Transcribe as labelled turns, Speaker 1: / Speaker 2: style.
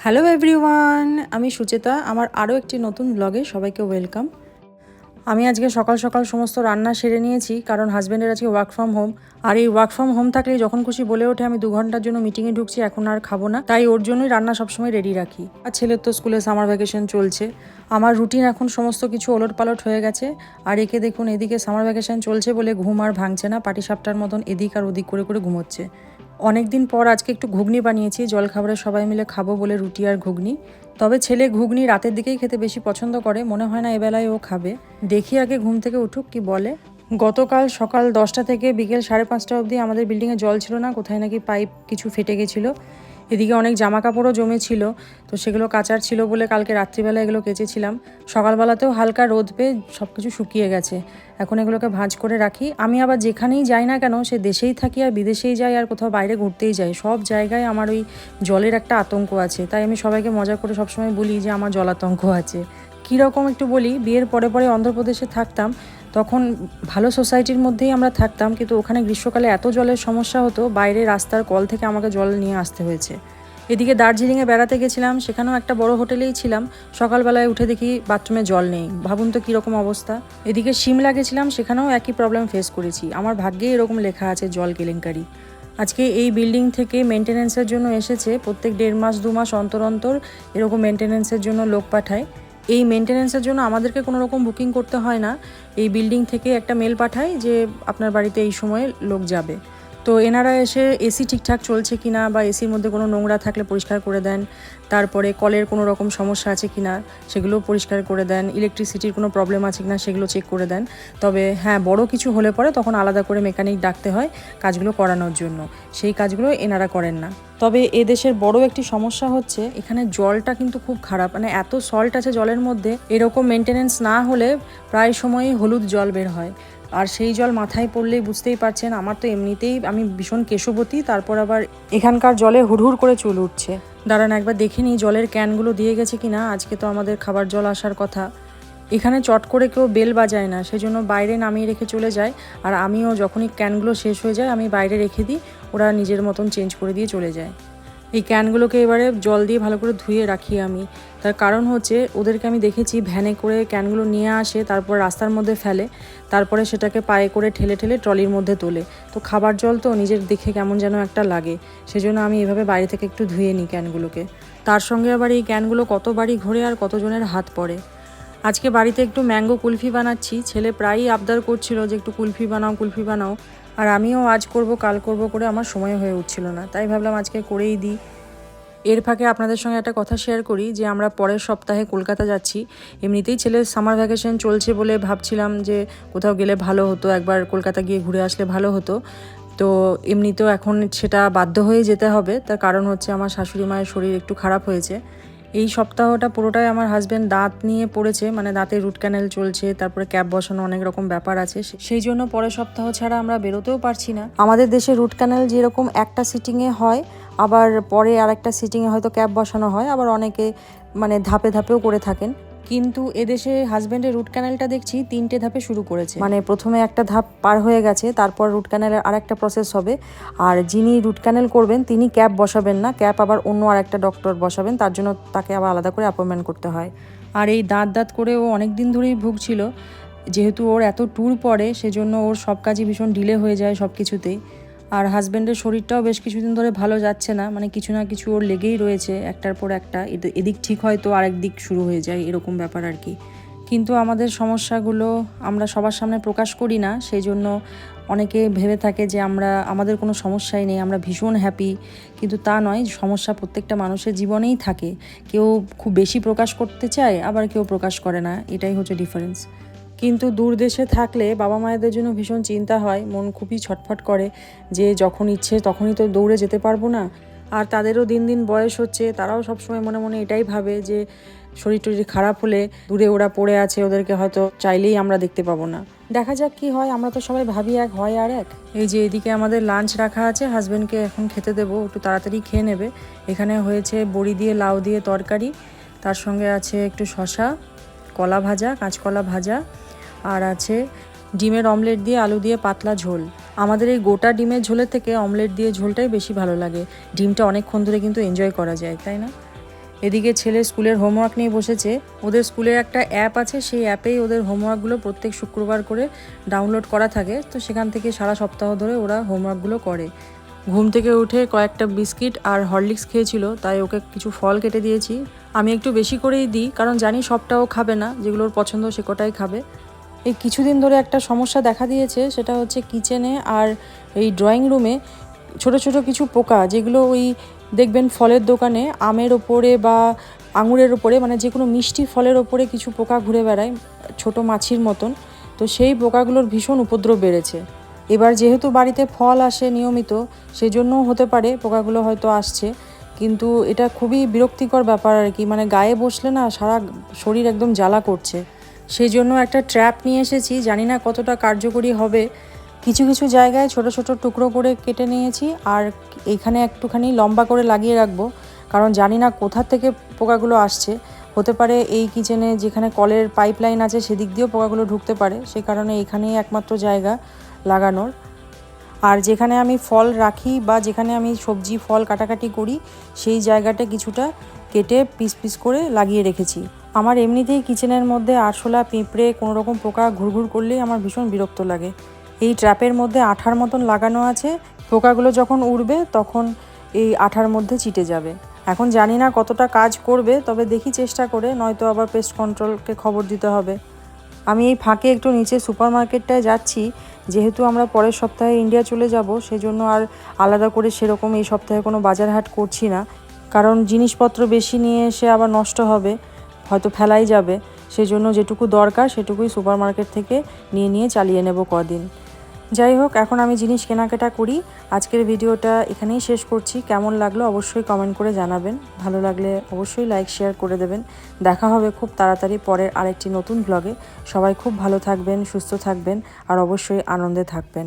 Speaker 1: Hello everyone, আমি সুচেতা। আমার আরও একটি নতুন ব্লগে সবাইকে ওয়েলকাম। আমি আজকে সকাল সকাল সমস্ত রান্না সেরে নিয়েছি, কারণ হাজব্যান্ডের আজকে ওয়ার্ক ফ্রম হোম। আর এই ওয়ার্ক ফ্রম হোম থাকলে যখন খুশি বলে ওঠে আমি 2 ঘন্টার জন্য মিটিংয়ে ঢুকছি, এখন আর খাবো না। তাই ওর জন্যই রান্না সবসময় রেডি রাখি। আর ছেলের তো স্কুলে সামার ভ্যাকেশন চলছে। আমার রুটিন এখন সমস্ত কিছু ওলটপালট হয়ে গেছে। আর একে দেখুন, এদিকে সামার ভ্যাকেশন চলছে বলে ঘুম আর ভাঙছে না, পাটিসাপটার মতন এদিক আর ওদিক করে করে ঘুমোচ্ছে। অনেক দিন পর আজকে একটু ঘুগনি বানিয়েছি, জলখাবারে সবাই মিলে খাবো বলে, রুটি আর ঘুগনি। তবে ছেলে ঘুগনি রাতের দিকেই খেতে বেশি পছন্দ করে, মনে হয় না এবেলায় ও খাবে। দেখি আগে ঘুম থেকে উঠুক কি বলে। গতকাল সকাল 10টা থেকে বিকেল 5:30 অবধি আমাদের বিল্ডিংয়ে জল ছিল না, কোথায় নাকি পাইপ কিছু ফেটে গেছিলো। এদিকে অনেক জামা কাপড়ও জমেছিল, তো সেগুলো কাচার ছিল বলে কালকে রাত্রিবেলা এগুলো কেচেছিলাম। সকালবেলাতেও হালকা রোদ পেয়ে সব কিছু শুকিয়ে গেছে। এখন এগুলোকে ভাঁজ করে রাখি। আমি আবার যেখানেই যাই না কেন, সে দেশেই থাকি আর বিদেশেই যাই আর কোথাও বাইরে ঘুরতেই যাই, সব জায়গায় আমার ওই জলের একটা আতঙ্ক আছে। তাই আমি সবাইকে মজা করে সবসময় বলি যে আমার জল আতঙ্ক আছে। কীরকম একটু বলি, বিয়ের পরে পরে অন্ধ্রপ্রদেশে থাকতাম, তখন ভালো সোসাইটির মধ্যেই আমরা থাকতাম, কিন্তু ওখানে গ্রীষ্মকালে এত জলের সমস্যা হতো, বাইরে রাস্তার কল থেকে আমাকে জল নিয়ে আসতে হয়েছে। এদিকে দার্জিলিংয়ে বেড়াতে গেছিলাম, সেখানেও একটা বড় হোটেলেই ছিলাম। সকালবেলায় উঠে দেখি বাথরুমে জল নেই, ভাবুন তো কীরকম অবস্থা। এদিকে সিমলা গেছিলাম, সেখানেও একই প্রবলেম ফেস করেছি। আমার ভাগ্যে এরকম লেখা আছে জল কেলেঙ্কারি। আজকে এই বিল্ডিং থেকে মেনটেন্যান্সের জন্য এসেছে, প্রত্যেক 1.5 মাস 2 মাস অন্তর অন্তর এরকম মেনটেন্যান্সের জন্য লোক পাঠায়। এই মেনটেন্যান্সের জন্য আমাদেরকে কোনো রকম বুকিং করতে হয় না, এই বিল্ডিং থেকে একটা মেল পাঠায় যে আপনার বাড়িতে এই সময়ে লোক যাবে। তো এনারা এসে এসি ঠিকঠাক চলছে কিনা বা এসির মধ্যে কোনো নোংরা থাকলে পরিষ্কার করে দেন, তারপরে কলের কোনো রকম সমস্যা আছে কিনা সেগুলো পরিষ্কার করে দেন, ইলেকট্রিসিটির কোনো প্রবলেম আছে কিনা সেগুলো চেক করে দেন। তবে হ্যাঁ, বড় কিছু হলে পরে তখন আলাদা করে মেকানিক ডাকতে হয় কাজগুলো করানোর জন্য, সেই কাজগুলো এনারা করেন না। তবে এদেশের বড় একটি সমস্যা হচ্ছে এখানে জলটা কিন্তু খুব খারাপ, মানে এত সল্ট আছে জলের মধ্যে, এরকম মেনটেনেন্স না হলে প্রায় সময়ই হলুদ জল বের হয়। আর সেই জল মাথায় পড়লেই বুঝতেই পারছেন, আমার তো এমনিতেই আমি ভীষণ কেশবতী, তারপর আবার এখানকার জলে হুড়হুড় করে চুল উঠছে। দাঁড়ান একবার দেখে নিই জলের ক্যানগুলো দিয়ে গেছে কিনা, আজকে তো আমাদের খাবার জল আসার কথা। এখানে চট করে কেউ বেল বাজায় না, সেজন্য বাইরে নামিয়ে রেখে চলে যায়। আর আমিও যখনই ক্যানগুলো শেষ হয়ে যায় আমি বাইরে রেখে দিই, ওরা নিজের মতন চেঞ্জ করে দিয়ে চলে যায়। এই ক্যানগুলোকে এবারে জল দিয়ে ভালো করে ধুয়ে রাখি আমি। তার কারণ হচ্ছে ওদেরকে আমি দেখেছি ভ্যানে করে ক্যানগুলো নিয়ে আসে, তারপর রাস্তার মধ্যে ফেলে, তারপরে সেটাকে পায়ে করে ঠেলে ঠেলে ট্রলির মধ্যে তোলে। তো খাবার জল তো নিজের দেখে কেমন যেন একটা লাগে, সেজন্য আমি এভাবে বাইরে থেকে একটু ধুয়ে নিই ক্যানগুলোকে। তার সঙ্গে আবার এই ক্যানগুলো কতবারই ঘোরে আর কতজনের হাত পড়ে। আজকে বাড়িতে একটু ম্যাঙ্গো কুলফি বানাচ্ছি, ছেলে প্রায়ই আবদার করছিল যে একটু কুলফি বানাও কুলফি বানাও। আর আমিও আজ করব কাল করব করে আমার সময় হয়ে উঠছিল না, তাই ভাবলাম আজকে করেই দিই। এর ফাঁকে আপনাদের সঙ্গে একটা কথা শেয়ার করি যে আমরা পরের সপ্তাহে কলকাতা যাচ্ছি। এমনিতেই ছেলের সামার ভ্যাকেশন চলছে বলে ভাবছিলাম যে কোথাও গেলে ভালো হতো, একবার কলকাতা গিয়ে ঘুরে আসলে ভালো হতো। তো এমনিতেও এখন সেটা বাধ্য হয়ে যেতে হবে, তার কারণ হচ্ছে আমার শাশুড়ি মায়ের শরীর একটু খারাপ হয়েছে। এই সপ্তাহটা পুরোটাই আমার হাজব্যান্ড দাঁত নিয়ে পড়েছে, মানে দাঁতের রুট ক্যানেল চলছে, তারপরে ক্যাপ বসানো, অনেক রকম ব্যাপার আছে, সেই জন্য পরের সপ্তাহ ছাড়া আমরা বেরোতেও পারছি না। আমাদের দেশে রুট ক্যানেল যেরকম একটা সিটিংয়ে হয়, আবার পরে আর একটা সিটিংয়ে হয়তো ক্যাপ বসানো হয়, আবার অনেকে মানে ধাপে ধাপেও করে থাকেন। কিন্তু এদেশে হাজব্যান্ডের রুট ক্যানেলটা দেখছি 3টে ধাপে শুরু করেছে, মানে প্রথমে একটা ধাপ পার হয়ে গেছে, তারপর রুট ক্যানেলের আরেকটা প্রসেস হবে। আর যিনি রুট ক্যানেল করবেন তিনি ক্যাপ বসাবেন না, ক্যাপ আবার অন্য আরেকটা ডক্টর বসাবেন, তার জন্য তাকে আবার আলাদা করে অ্যাপয়েন্টমেন্ট করতে হয়। আর এই দাঁত করে ও অনেক দিন ধরেই ভুগছিল, যেহেতু ওর এত ট্যুর পড়ে সেজন্য ওর সব কাজই ভীষণ ডিলে হয়ে যায় সব কিছুতেই। আর হাজব্যান্ডের শরীরটাও বেশ কিছুদিন ধরে ভালো যাচ্ছে না, মানে কিছু না কিছু ওর লেগেই রয়েছে, একটার পর একটা, এদিক ঠিক হয় তো আরেক দিক শুরু হয়ে যায়, এরকম ব্যাপার আর কি। কিন্তু আমাদের সমস্যাগুলো আমরা সবার সামনে প্রকাশ করি না, সেই জন্য অনেকে ভেবে থাকে যে আমাদের কোনো সমস্যাই নেই, আমরা ভীষণ হ্যাপি। কিন্তু তা নয়, সমস্যা প্রত্যেকটা মানুষের জীবনেই থাকে, কেউ খুব বেশি প্রকাশ করতে চায়, আবার কেউ প্রকাশ করে না, এটাই হচ্ছে ডিফারেন্স। কিন্তু দূর দেশে থাকলে বাবা মায়েদের জন্য ভীষণ চিন্তা হয়, মন খুবই ছটফট করে যে যখন ইচ্ছে তখনই তো দৌড়ে যেতে পারবো না। আর তাদেরও দিন দিন বয়স হচ্ছে, তারাও সবসময় মনে মনে এটাই ভাবে যে শরীর টরীর খারাপ হলে দূরে ওরা পড়ে আছে, ওদেরকে হয়তো চাইলেই আমরা দেখতে পাবো না। দেখা যাক কি হয়, আমরা তো সবাই ভাবি এক, হয় আর এক। এই যে এদিকে আমাদের লাঞ্চ রাখা আছে, হাজব্যান্ডকে এখন খেতে দেবো, একটু তাড়াতাড়ি খেয়ে নেবে। এখানে হয়েছে বড়ি দিয়ে লাউ দিয়ে তরকারি, তার সঙ্গে আছে একটু শশা, কলা ভাজা, কাঁচকলা ভাজা, আর আছে ডিমের অমলেট দিয়ে আলু দিয়ে পাতলা ঝোল। আমাদের এই গোটা ডিমের ঝোলের থেকে অমলেট দিয়ে ঝোলটাই বেশি ভালো লাগে, ডিমটা অনেকক্ষণ ধরে কিন্তু এনজয় করা যায়, তাই না? এদিকে ছেলে স্কুলের হোমওয়ার্ক নিয়ে বসেছে। ওদের স্কুলের একটা অ্যাপ আছে, সেই অ্যাপেই ওদের হোমওয়ার্কগুলো প্রত্যেক শুক্রবার করে ডাউনলোড করা থাকে। তো সেখান থেকে সারা সপ্তাহ ধরে ওরা হোমওয়ার্কগুলো করে। ঘুম থেকে উঠে কয়েকটা বিস্কিট আর হরলিক্স খেয়েছিল, তাই ওকে কিছু ফল কেটে দিয়েছি। আমি একটু বেশি করেই দিই, কারণ জানি সবটাও খাবে না, যেগুলোর পছন্দ সে কটাই খাবে। এই কিছুদিন ধরে একটা সমস্যা দেখা দিয়েছে, সেটা হচ্ছে কিচেনে আর এই ড্রয়িং রুমে ছোট ছোট কিছু পোকা, যেগুলো ওই দেখবেন ফলের দোকানে আমের ওপরে বা আঙুরের ওপরে, মানে যে কোনো মিষ্টি ফলের ওপরে কিছু পোকা ঘুরে বেড়ায় ছোট মাছির মতন। তো সেই পোকাগুলোর ভীষণ উপদ্রব বেড়েছে। এবার যেহেতু বাড়িতে ফল আসে নিয়মিত, সেজন্যও হতে পারে পোকাগুলো হয়তো আসছে। কিন্তু এটা খুবই বিরক্তিকর ব্যাপার আর কি, মানে গায়ে বসলে না সারা শরীর একদম জ্বালা করছে। সেই জন্য একটা ট্র্যাপ নিয়ে এসেছি, জানি না কতটা কার্যকরী হবে। কিছু কিছু জায়গায় ছোট ছোট টুকরো করে কেটে নিয়েছি, আর এইখানে একটুখানি লম্বা করে লাগিয়ে রাখবো, কারণ জানি না কোথা থেকে পোকাগুলো আসছে। হতে পারে এই কিচেনে যেখানে কলের পাইপলাইন আছে সেদিক দিয়েও পোকাগুলো ঢুকতে পারে, সেই কারণে এখানেই একমাত্র জায়গা লাগানোর। আর যেখানে আমি ফল রাখি বা যেখানে আমি সবজি ফল কাটাকাটি করি, সেই জায়গাটা কিছুটা কেটে পিস পিস করে লাগিয়ে রেখেছি। আমার এমনিতেই কিচেনের মধ্যে আরশোলা, পিঁপড়ে, কোনো রকম পোকা ঘুরঘুর করলেই আমার ভীষণ বিরক্ত লাগে। এই ট্র্যাপের মধ্যে আঠার মতন লাগানো আছে, পোকাগুলো যখন উড়বে তখন এই আঠার মধ্যে চিটে যাবে। এখন জানি না কতটা কাজ করবে, তবে দেখি চেষ্টা করে, নয়তো আবার পেস্ট কন্ট্রোলকে খবর দিতে হবে। আমি এই ফাঁকে একটু নিচে সুপার মার্কেটটায় যাচ্ছি, যেহেতু আমরা পরের সপ্তাহে ইন্ডিয়া চলে যাব, সেজন্য আর আলাদা করে সেরকম এই সপ্তাহে কোনো বাজার হাট করছি না, কারণ জিনিসপত্র বেশি নিয়ে এসে আবার নষ্ট হবে, হয়তো ফেলাই যাবে। সেজন্য যেটুকু দরকার সেটুকুই সুপার মার্কেট থেকে নিয়ে চালিয়ে নেব কদিন। যাই হোক, এখন আমি জিনিস কেনাকাটা করি। আজকের ভিডিওটা এখানেই শেষ করছি। কেমন লাগলো অবশ্যই কমেন্ট করে জানাবেন, ভালো লাগলে অবশ্যই লাইক শেয়ার করে দেবেন। দেখা হবে খুব তাড়াতাড়ি পরের আরেকটি নতুন ব্লগে। সবাই খুব ভালো থাকবেন, সুস্থ থাকবেন আর অবশ্যই আনন্দে থাকবেন।